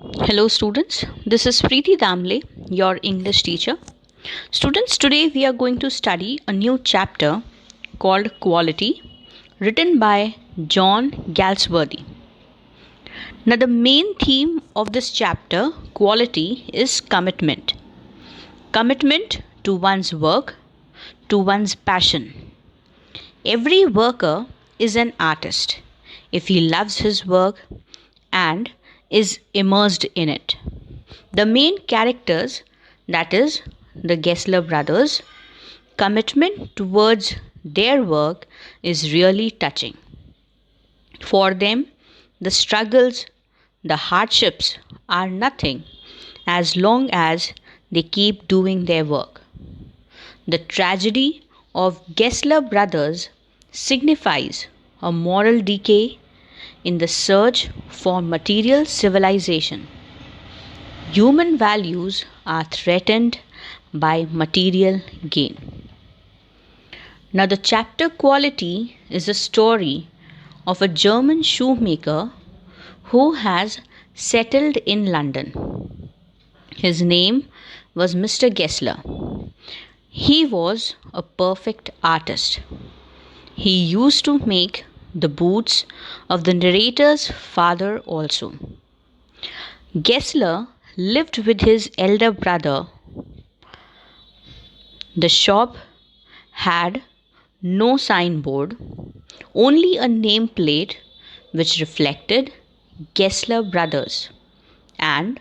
Hello, students. This is Preeti Damle, your English teacher. Students, today we are going to study a new chapter called Quality, written by John Galsworthy. Now, the main theme of this chapter, Quality, is commitment. Commitment to one's work, to one's passion. Every worker is an artist if he loves his work and is immersed in it. The main characters, that is, the Gessler brothers, commitment towards their work is really touching. For them, the struggles, the hardships are nothing as long as they keep doing their work. The tragedy of Gessler brothers signifies a moral decay in the search for material civilization. Human values are threatened by material gain. Now, the chapter Quality is a story of a German shoemaker who has settled in London. His name was Mr. Gessler. He was a perfect artist. He used to make the boots of the narrator's father also. Gessler lived with his elder brother. The shop had no signboard, only a nameplate which reflected Gessler Brothers and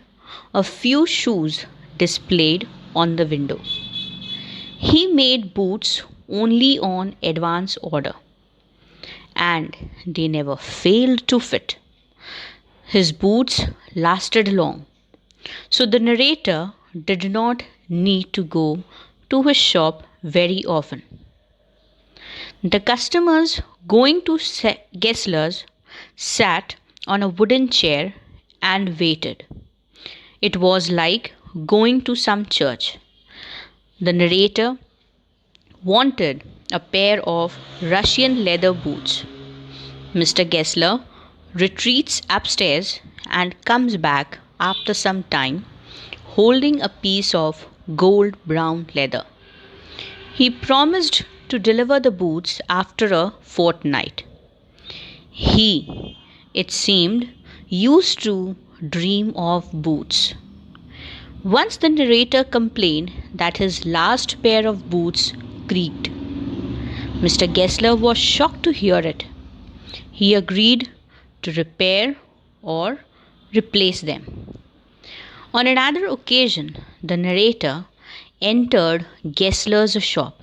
a few shoes displayed on the window. He made boots only on advance order and they never failed to fit. His boots lasted long, so the narrator did not need to go to his shop very often. The customers going to Gessler's sat on a wooden chair and waited. It was like going to some church. The narrator wanted a pair of Russian leather boots. Mr. Gessler retreats upstairs and comes back after some time holding a piece of gold brown leather. He promised to deliver the boots after a fortnight. He, it seemed, used to dream of boots. Once the narrator complained that his last pair of boots creaked. Mr. Gessler was shocked to hear it. He agreed to repair or replace them. On another occasion, the narrator entered Gessler's shop.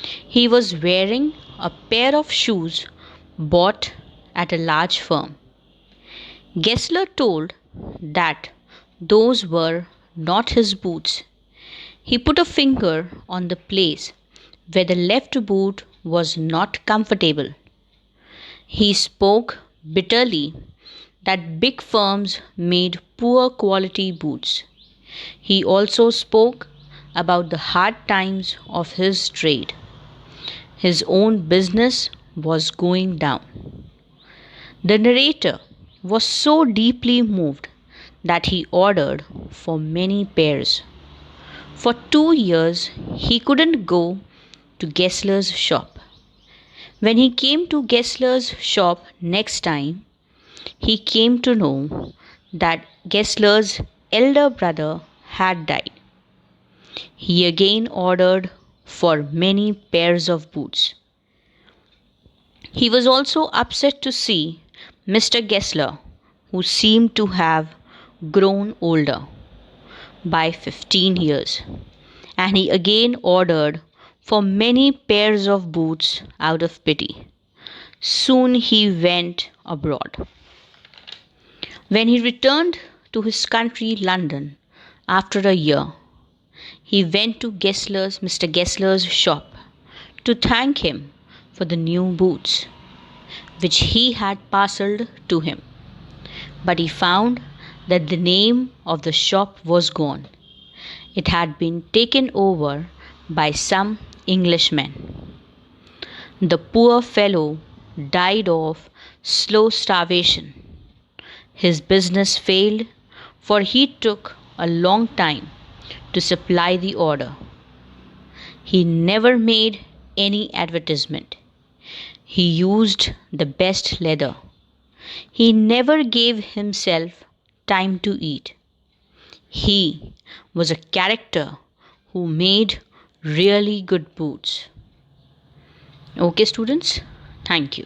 He was wearing a pair of shoes bought at a large firm. Gessler told that those were not his boots. He put a finger on the place where the left boot was not comfortable. He spoke bitterly that big firms made poor quality boots. He also spoke about the hard times of his trade. His own business was going down. The narrator was so deeply moved that he ordered for many pairs. For 2 years, he couldn't go to Gessler's shop. When he came to Gessler's shop next time, he came to know that Gessler's elder brother had died. He again ordered for many pairs of boots. He was also upset to see Mr. Gessler, who seemed to have grown older by 15 years, and he again ordered for many pairs of boots out of pity. Soon he went abroad. When he returned to his country, London, after a year, he went to Mr. Gessler's shop to thank him for the new boots which he had parcelled to him. But he found that the name of the shop was gone. It had been taken over by some Englishmen. The poor fellow died of slow starvation. His business failed, for he took a long time to supply the order. He never made any advertisement. He used the best leather. He never gave himself time to eat. He was a character who made really good boots. Okay, students, thank you.